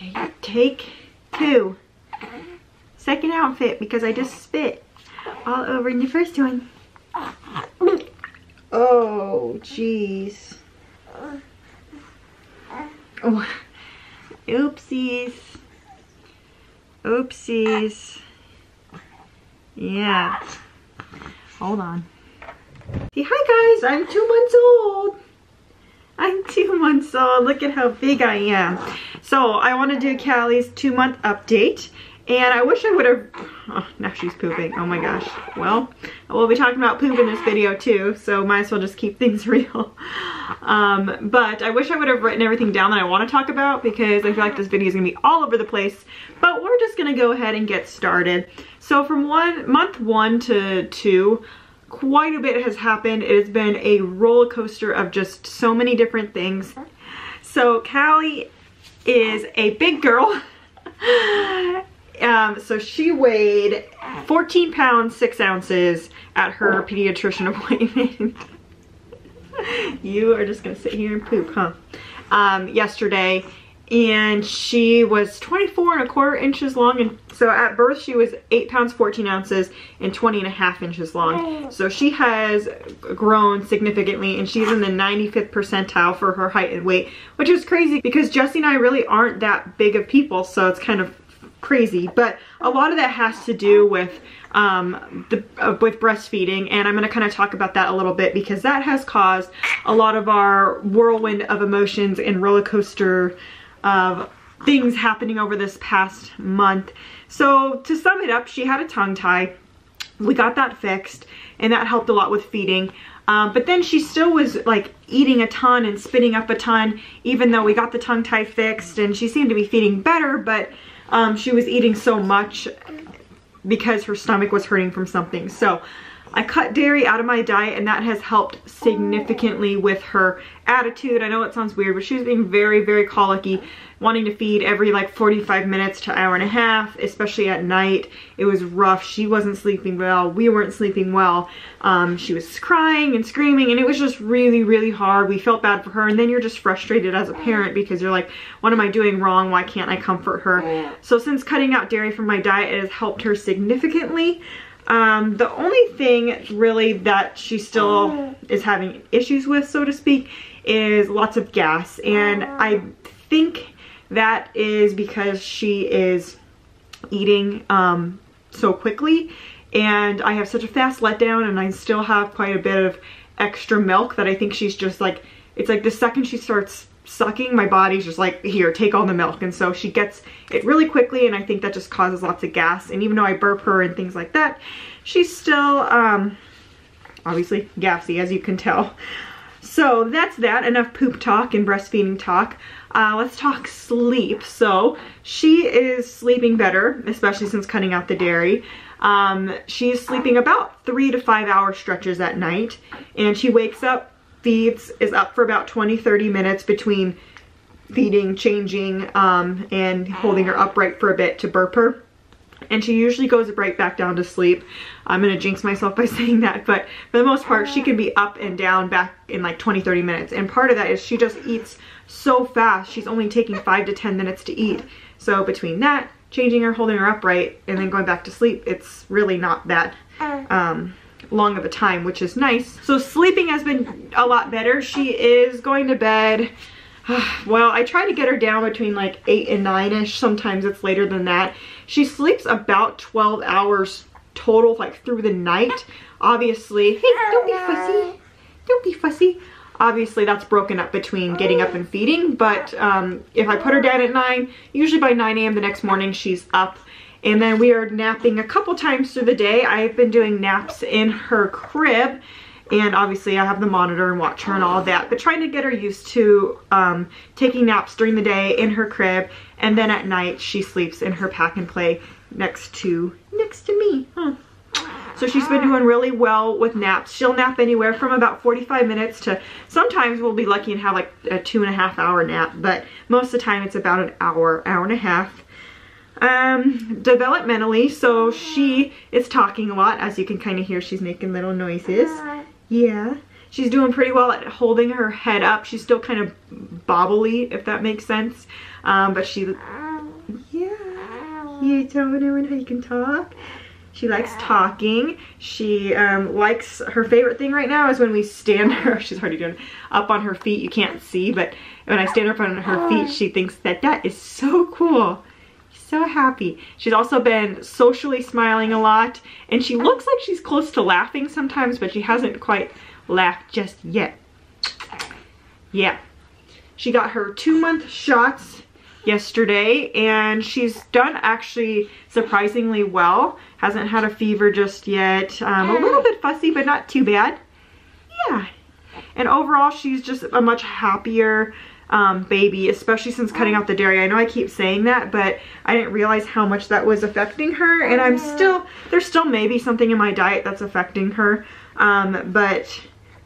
Okay, take 2. Second outfit because I just spit all over in the first one. Oh, jeez. Oh, oopsies. Oopsies. Yeah. Hold on. Hey, hi guys, I'm 2 months old. I'm 2 months old. Look at how big I am. So I want to do Callie's 2-month update. And I wish I would have, oh, now she's pooping. Oh my gosh. Well, we'll be talking about poop in this video too, so might as well just keep things real. But I wish I would have written everything down that I want to talk about because I feel like this video is going to be all over the place. But we're just going to go ahead and get started. So from month 1 to 2, quite a bit has happened. It has been a roller coaster of just so many different things. So Callie is a big girl. So she weighed 14 pounds 6 ounces at her pediatrician appointment. You are just gonna sit here and poop, huh? Yesterday, and she was 24¼ inches long, and so at birth she was 8 pounds 14 ounces and 20½ inches long. So she has grown significantly, and she's in the 95th percentile for her height and weight, which is crazy because Jesse and I really aren't that big of people, so it's kind of crazy. But a lot of that has to do with with breastfeeding, and I'm going to kind of talk about that a little bit because that has caused a lot of our whirlwind of emotions and roller coaster of things happening over this past month. So to sum it up, she had a tongue tie. We got that fixed, and that helped a lot with feeding. But then she still was like eating a ton and spitting up a ton, even though we got the tongue tie fixed, and she seemed to be feeding better, but she was eating so much because her stomach was hurting from something. So I cut dairy out of my diet, and that has helped significantly with her attitude. I know it sounds weird, but she was being very, very colicky, wanting to feed every like 45 minutes to hour and a half, especially at night. It was rough. She wasn't sleeping well. We weren't sleeping well. She was crying and screaming, and it was just really, really hard. We felt bad for her, and then you're just frustrated as a parent because you're like, what am I doing wrong? Why can't I comfort her? So since cutting out dairy from my diet, it has helped her significantly. The only thing really that she still is having issues with, so to speak, is lots of gas. And I think that is because she is eating so quickly, and I have such a fast letdown, and I still have quite a bit of extra milk that I think she's just like, it's like the second she starts sucking, my body's just like, here, take all the milk. And so she gets it really quickly, and I think that just causes lots of gas. And even though I burp her and things like that, she's still obviously gassy, as you can tell. So that's that. Enough poop talk and breastfeeding talk. Let's talk sleep. So she is sleeping better, especially since cutting out the dairy. She's sleeping about 3 to 5 hour stretches at night, and she wakes up, feeds, is up for about 20-30 minutes between feeding, changing, and holding her upright for a bit to burp her. And she usually goes right back down to sleep. I'm gonna jinx myself by saying that, but for the most part, she can be up and down back in like 20-30 minutes. And part of that is she just eats so fast. She's only taking 5 to 10 minutes to eat. So between that, changing her, holding her upright, and then going back to sleep, it's really not that long of a time, which is nice. So sleeping has been a lot better. She is going to bed. Well, I try to get her down between like 8 and 9-ish. Sometimes it's later than that. She sleeps about 12 hours total, like through the night. Obviously, hey, don't be fussy. Don't be fussy. Obviously, that's broken up between getting up and feeding. But if I put her down at 9, usually by 9 a.m. the next morning, she's up. And then we are napping a couple times through the day. I've been doing naps in her crib. And obviously I have the monitor and watch her and all of that, but trying to get her used to taking naps during the day in her crib, and then at night she sleeps in her pack and play next to me. So she's been doing really well with naps. She'll nap anywhere from about 45 minutes to, sometimes we'll be lucky and have like a 2.5 hour nap, but most of the time it's about an hour, hour and a half. Developmentally, so she is talking a lot. As you can kind of hear, she's making little noises. Yeah, she's doing pretty well at holding her head up. She's still kind of bobbly, if that makes sense. But she you telling everyone how you can talk? She likes talking. She likes, her favorite thing right now is when we stand her, she's already doing up on her feet. You can't see, but when I stand up on her feet, she thinks that that is so cool. So happy. She's also been socially smiling a lot, and she looks like she's close to laughing sometimes, but she hasn't quite laughed just yet. Yeah. She got her 2-month shots yesterday, and she's done actually surprisingly well. Hasn't had a fever just yet. A little bit fussy, but not too bad. Yeah. And overall, she's just a much happier baby, especially since cutting out the dairy. I know I keep saying that, but I didn't realize how much that was affecting her, and there's still maybe something in my diet that's affecting her, but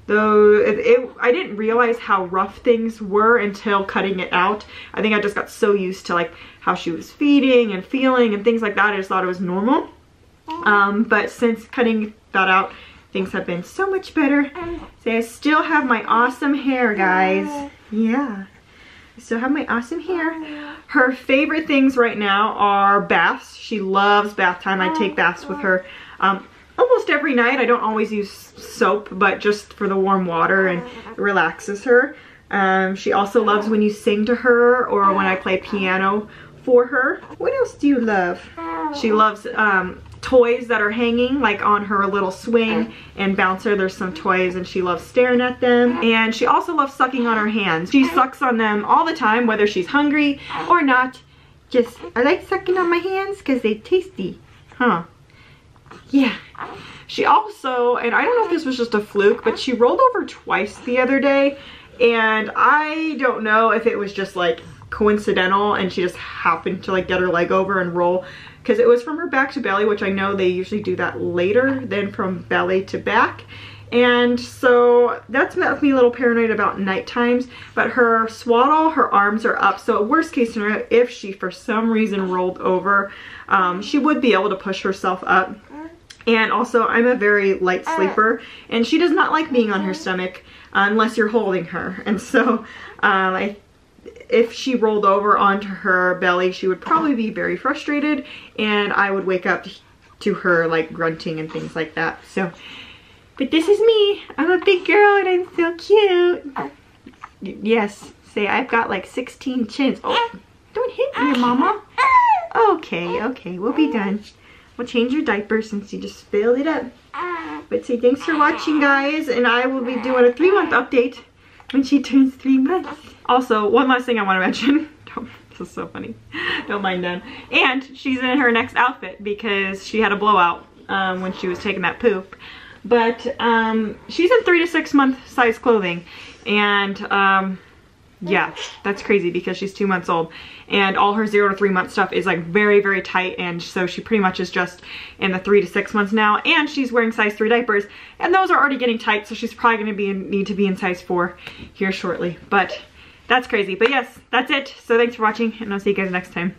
though I didn't realize how rough things were until cutting it out. I think I just got so used to like how she was feeding and feeling and things like that, I just thought it was normal. But since cutting that out, things have been so much better. So I still have my awesome hair, guys. Yeah. I still have my awesome hair. Her favorite things right now are baths. She loves bath time. I take baths with her almost every night. I don't always use soap, but just for the warm water, and it relaxes her. She also loves when you sing to her or when I play piano for her. What else do you love? She loves toys that are hanging like on her little swing and bouncer. There's some toys and she loves staring at them. And she also loves sucking on her hands. She sucks on them all the time, whether she's hungry or not. Just, I like sucking on my hands because they're tasty. Huh. Yeah. She also, and I don't know if this was just a fluke, but she rolled over twice the other day. And I don't know if it was just like coincidental and she just happened to like get her leg over and roll, because it was from her back to belly, which I know they usually do that later than from belly to back. And so that's left me a little paranoid about night times, but her swaddle, her arms are up. So worst case scenario, if she for some reason rolled over, she would be able to push herself up. And also I'm a very light sleeper, and she does not like being on her stomach unless you're holding her. And so if she rolled over onto her belly, she would probably be very frustrated, and I would wake up to her like grunting and things like that. So, but this is me. I'm a big girl and I'm so cute. Yes, say I've got like 16 chins. Oh, don't hit me, mama. Okay, okay, we'll be done. We'll change your diaper since you just filled it up. But say thanks for watching, guys, and I will be doing a 3-month update when she turns 3 months. Also, one last thing I want to mention. This is so funny. Don't mind them. And she's in her next outfit because she had a blowout when she was taking that poop. But she's in 3 to 6 month size clothing, and yeah, that's crazy because she's 2 months old, and all her 0 to 3 month stuff is like very, very tight, and so she pretty much is just in the 3 to 6 months now, and she's wearing size 3 diapers, and those are already getting tight, so she's probably going to need to be in size 4 here shortly. But that's crazy. But yes, that's it. So thanks for watching, and I'll see you guys next time.